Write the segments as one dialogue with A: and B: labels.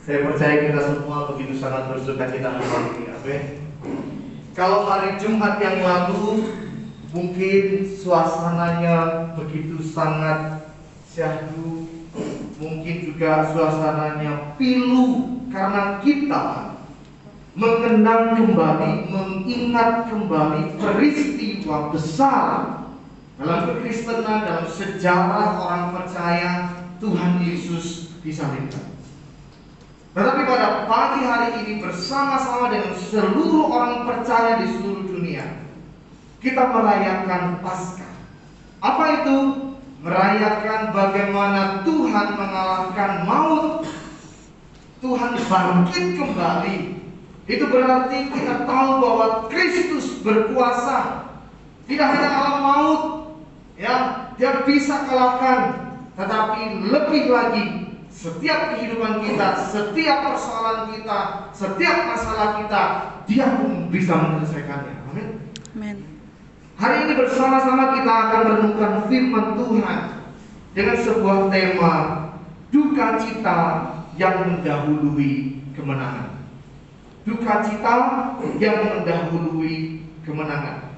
A: Saya percaya kita semua begitu sangat bersuka cita hari ini. Kalau hari Jumat yang lalu mungkin suasananya begitu sangat syahdu, mungkin juga suasananya pilu karena kita mengenang kembali, mengingat kembali peristiwa besar dalam kekristenan, dalam sejarah orang percaya Tuhan Yesus disalibkan. Tetapi pada pagi hari ini bersama-sama dengan seluruh orang percaya di seluruh dunia, kita merayakan Paskah. Apa itu? Merayakan bagaimana Tuhan mengalahkan maut. Tuhan bangkit kembali. Itu berarti kita tahu bahwa Kristus berkuasa. Tidak hanya alam maut, ya, Dia bisa kalahkan, tetapi lebih lagi setiap kehidupan kita, setiap persoalan kita, setiap masalah kita, Dia pun bisa menyelesaikannya. Amin.
B: Amin.
A: Hari ini bersama-sama kita akan merenungkan firman Tuhan dengan sebuah tema duka cita yang mendahului kemenangan. Duka cita yang mendahului kemenangan.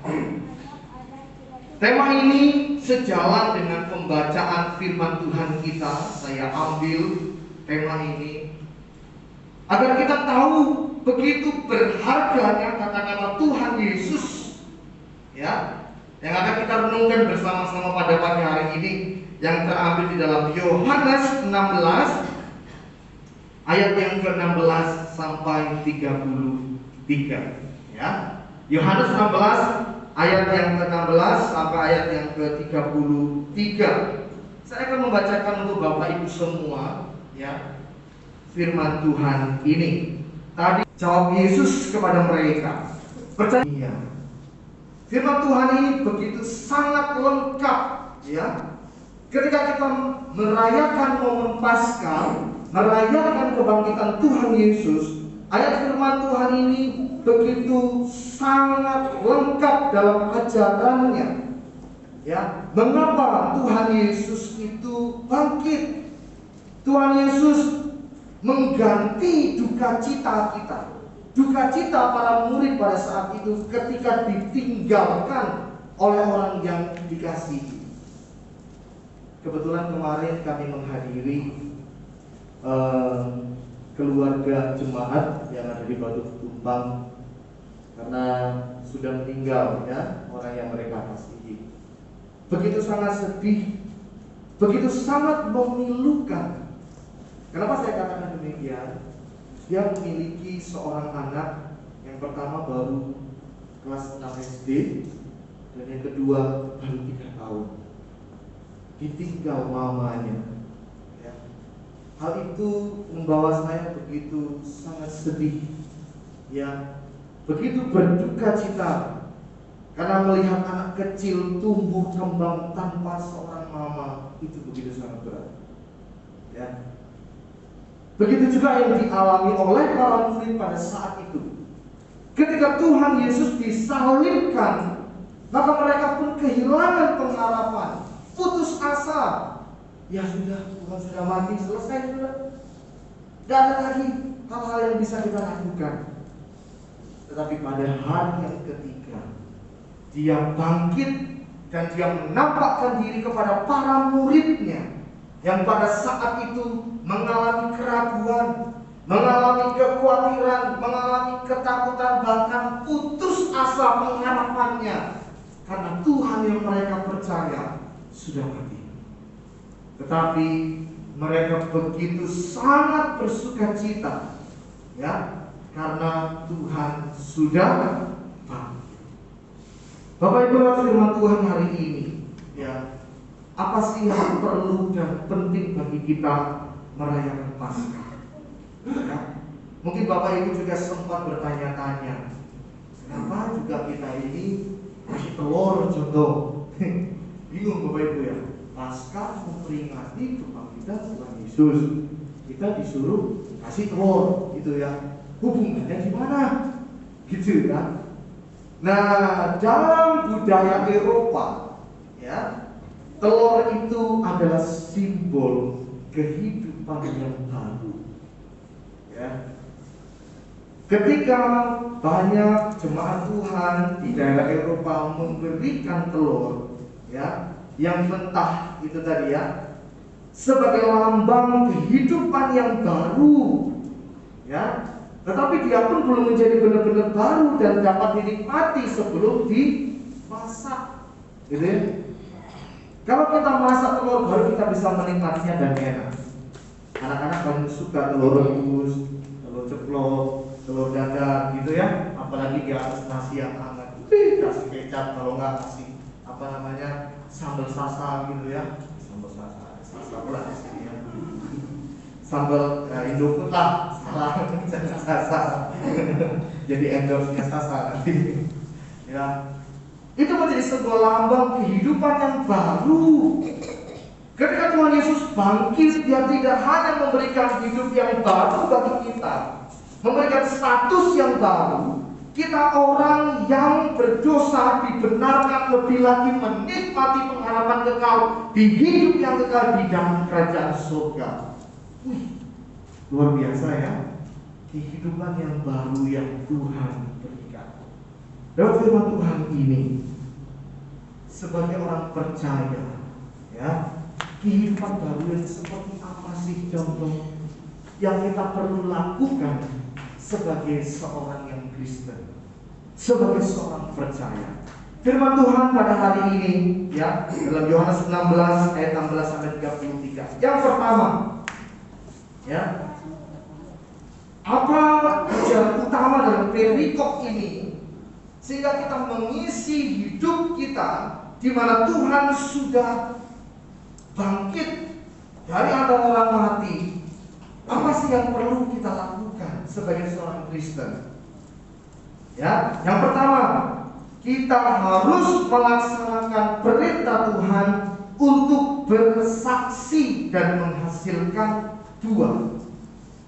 A: Tema ini sejalan dengan pembacaan firman Tuhan kita. Saya ambil tema ini agar kita tahu begitu berharganya kata-kata Tuhan Yesus, ya, yang akan kita renungkan bersama-sama pada pagi hari ini, yang terambil di dalam Yohanes 16 ayat yang ke-16 sampai 33, ya. Yohanes 16 ayat yang ke-16 sampai ayat yang ke-33. Saya akan membacakan untuk Bapak Ibu semua, ya, firman Tuhan ini. Tadi jawab Yesus kepada mereka, percaya. Firman Tuhan ini begitu sangat lengkap, ya. Ketika kita merayakan momen Paskah, merayakan kebangkitan Tuhan Yesus, ayat firman Tuhan ini begitu sangat lengkap dalam ajarannya. Ya, mengapa Tuhan Yesus itu bangkit? Tuhan Yesus mengganti duka cita kita. Duka cita para murid pada saat itu ketika ditinggalkan oleh orang yang dikasihi. kebetulan kemarin kami menghadiri keluarga jemaat yang ada di Batu Tumpang karena sudah meninggal ya orang yang mereka kasihi. Begitu sangat sedih, begitu sangat memilukan. Kenapa saya katakan demikian? Dia memiliki seorang anak yang pertama baru kelas 6 SD dan yang kedua baru 3 tahun. Ditinggal mamanya ya. Hal itu membawa saya begitu sangat sedih ya, begitu berduka cita karena melihat anak kecil tumbuh kembang tanpa seorang mama, itu begitu sangat berat ya. Begitu juga yang dialami oleh para murid pada saat itu. Ketika Tuhan Yesus disalibkan, maka mereka pun kehilangan pengharapan, putus asa. Ya sudah, Tuhan sudah mati, selesai sudah. Tidak ada lagi hal-hal yang bisa kita lakukan. Tetapi pada hari yang ketiga, dia bangkit dan dia menampakkan diri kepada para muridnya yang pada saat itu mengalami keraguan, mengalami kekhawatiran, mengalami ketakutan, bahkan putus asa pengharapannya karena Tuhan yang mereka percaya sudah mati. Tetapi mereka begitu sangat bersukacita ya, karena Tuhan sudah bangkit. Bapak Ibu, firman Tuhan hari ini ya, apa sih yang perlu dan penting bagi kita merayakan Paskah? Ya, mungkin Bapak Ibu juga sempat bertanya-tanya, kenapa juga kita ini kasih telur contoh? Bingung Bapak Ibu ya. Paskah memperingati kebangkitan Tuhan Yesus, kita disuruh kasih telur gitu ya. Hubungannya gimana? Gitu kan? Nah, dalam budaya Eropa ya, telur itu adalah simbol kehidupan yang baru ya. Ketika banyak jemaat Tuhan di daerah Eropa memberikan telur ya, yang mentah itu tadi ya, sebagai lambang kehidupan yang baru ya, tetapi dia pun belum menjadi benar-benar baru dan dapat dinikmati sebelum dimasak gitu ya. Kalau kita masak telur baru, kita bisa menikmatinya dan enak. Anak-anak paling suka telur rebus, telur ceplok, telur dadar gitu ya, apalagi di atas nasi yang hangat, kasih kecap, kalau nggak kasih apa namanya, sambal sasa gitu ya. Sambal sasa pula di sini ya. Sambal Indofood lah, salah jangan sasa. Jadi endorse-nya sasa nanti. Ya. Itu menjadi sebuah lambang kehidupan yang baru. Ketika Tuhan Yesus bangkit, dia tidak hanya memberikan hidup yang baru bagi kita, memberikan status yang baru. Kita orang yang berdosa dibenarkan lebih lagi menikmati pengharapan kekal di hidup yang kekal di dalam kerajaan surga. Luar biasa ya, kehidupan yang baru yang Tuhan berikan. Dalam firman Tuhan ini, sebagai orang percaya ya, kehidupan baru yang seperti apa sih contoh yang kita perlu lakukan sebagai seorang yang Kristen, sebagai seorang percaya? Firman Tuhan pada hari ini ya, dalam Yohanes 16 ayat 16 sampai 33. Yang pertama ya, apa tujuan utama dalam perikop ini sehingga kita mengisi hidup kita di mana Tuhan sudah bangkit dari antara orang mati? Apa sih yang perlu kita lakukan sebagai seorang Kristen? Ya, yang pertama, kita harus melaksanakan perintah Tuhan untuk bersaksi dan menghasilkan buah.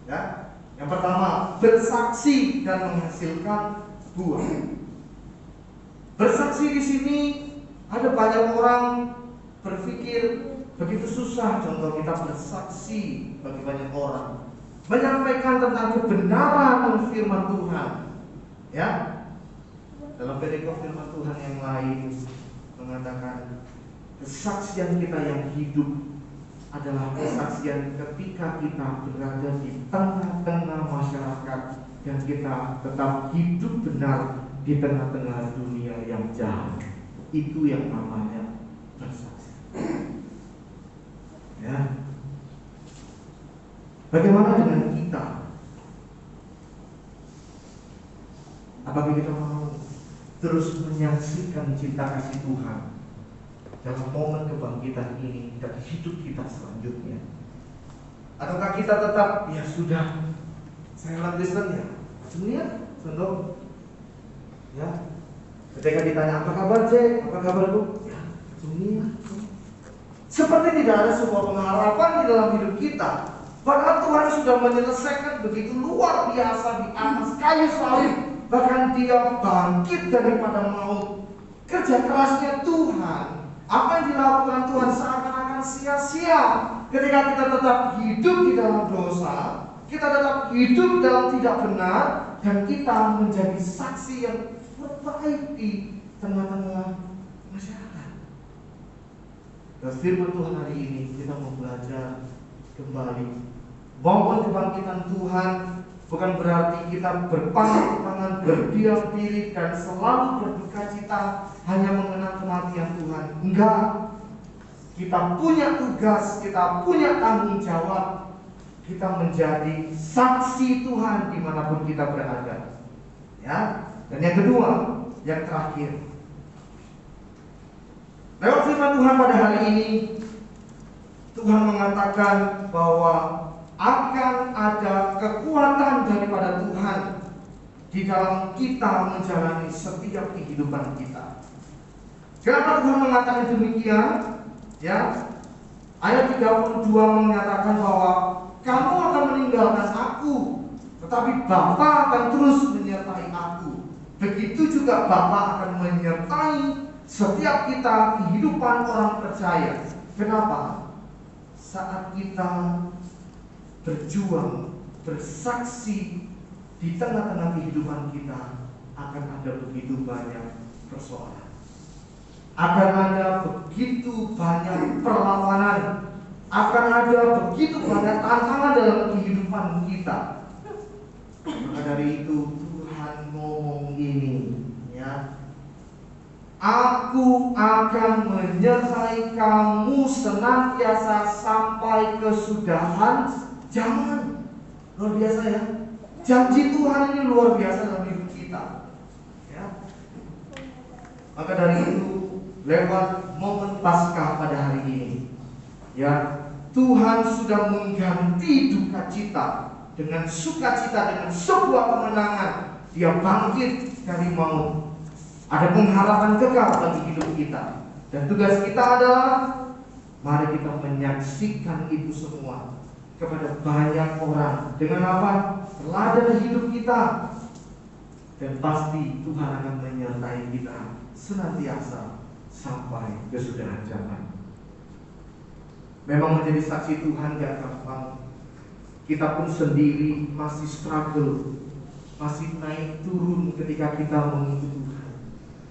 A: Ya, yang pertama, bersaksi dan menghasilkan buah. Bersaksi di sini ada banyak orang berpikir begitu susah. Contoh, kita bersaksi bagi banyak orang, menyampaikan tentang kebenaran firman Tuhan. Ya, dalam perikop firman Tuhan yang lain mengatakan, kesaksian kita yang hidup adalah kesaksian ketika kita berada di tengah-tengah masyarakat dan kita tetap hidup benar di tengah-tengah dunia yang jahat. Itu yang namanya bersaksi. Ya. Bagaimana dengan kita? Apakah kita mau terus menyaksikan cinta kasih Tuhan dalam momen kebangkitan ini dan hidup kita selanjutnya? Ataukah kita tetap, ya sudah, saya Kristen ya, dunia, contoh, ya, ketika ditanya apa kabar Jack, apa kabarku, ya, dunia. Seperti tidak ada sebuah pengharapan di dalam hidup kita. Padahal Tuhan sudah menyelesaikan begitu luar biasa di atas kayu salib. Bahkan Dia bangkit daripada maut. Kerja kerasnya Tuhan, apa yang dilakukan Tuhan seakan-akan sia-sia. Ketika kita tetap hidup di dalam dosa, kita tetap hidup dalam tidak benar, dan kita menjadi saksi yang terbaik di tengah-tengah masyarakat. Dan firman Tuhan hari ini kita mau belajar kembali. Momen kebangkitan Tuhan bukan berarti kita berpangku tangan, berdiam diri dan selalu berduka cita hanya mengenang kematian Tuhan. Enggak. Kita punya tugas, kita punya tanggung jawab. Kita menjadi saksi Tuhan dimanapun kita berada. Ya. Dan yang kedua, yang terakhir, lewat firman Tuhan pada hari ini, Tuhan mengatakan bahwa akan ada kekuatan daripada Tuhan di dalam kita menjalani setiap kehidupan kita. Kenapa Tuhan mengatakan demikian? Ya, ayat 32 menyatakan bahwa kamu akan meninggalkan aku, tetapi Bapa akan terus menyertai aku. Begitu juga Bapa akan menyertai setiap kita kehidupan orang percaya. Kenapa? Saat kita berjuang, bersaksi di tengah-tengah kehidupan kita, akan ada begitu banyak persoalan, akan ada begitu banyak perlawanan, akan ada begitu banyak tantangan dalam kehidupan kita. Maka dari itu Tuhan ngomong ini, ya, aku akan menyertai kamu senantiasa sampai kesudahan zaman. Luar biasa ya. Janji Tuhan ini luar biasa dalam hidup kita, ya. Maka dari itu lewat momen Paskah pada hari ini, ya, Tuhan sudah mengganti duka cita dengan sukacita, dengan sebuah kemenangan. Dia bangkit dari maut. Ada pengharapan kekal bagi hidup kita. Dan tugas kita adalah mari kita menyaksikan itu semua kepada banyak orang. Dengan apa? Teladan hidup kita. Dan pasti Tuhan akan menyertai kita senantiasa sampai kesudahan zaman. Memang menjadi saksi Tuhan gak gampang. Kita pun sendiri masih struggle, masih naik turun ketika kita mengikuti Tuhan.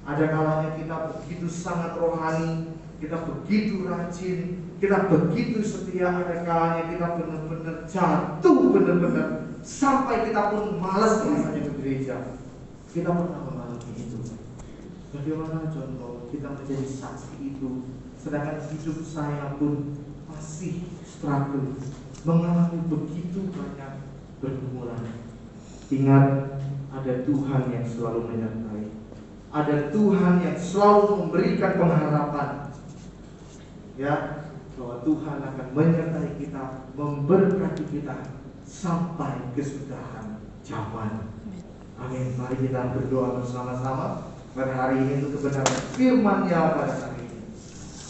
A: Ada kalanya kita begitu sangat rohani, kita begitu rajin, kita begitu setia. Ada kalanya kita benar-benar jatuh, benar-benar sampai kita pun malas rasanya ke gereja. Kita pernah mengalami itu. Bagaimana contoh kita menjadi saksi itu, sedangkan hidup saya pun masih struggle, mengalami begitu banyak pergumulan. Ingat, ada Tuhan yang selalu menyertai. Ada Tuhan yang selalu memberikan pengharapan, ya, bahwa Tuhan akan menyertai kita, memberkati kita sampai kesudahan zaman. Amin. Mari kita berdoa bersama-sama pada hari ini untuk kebenaran firman-Nya pada saat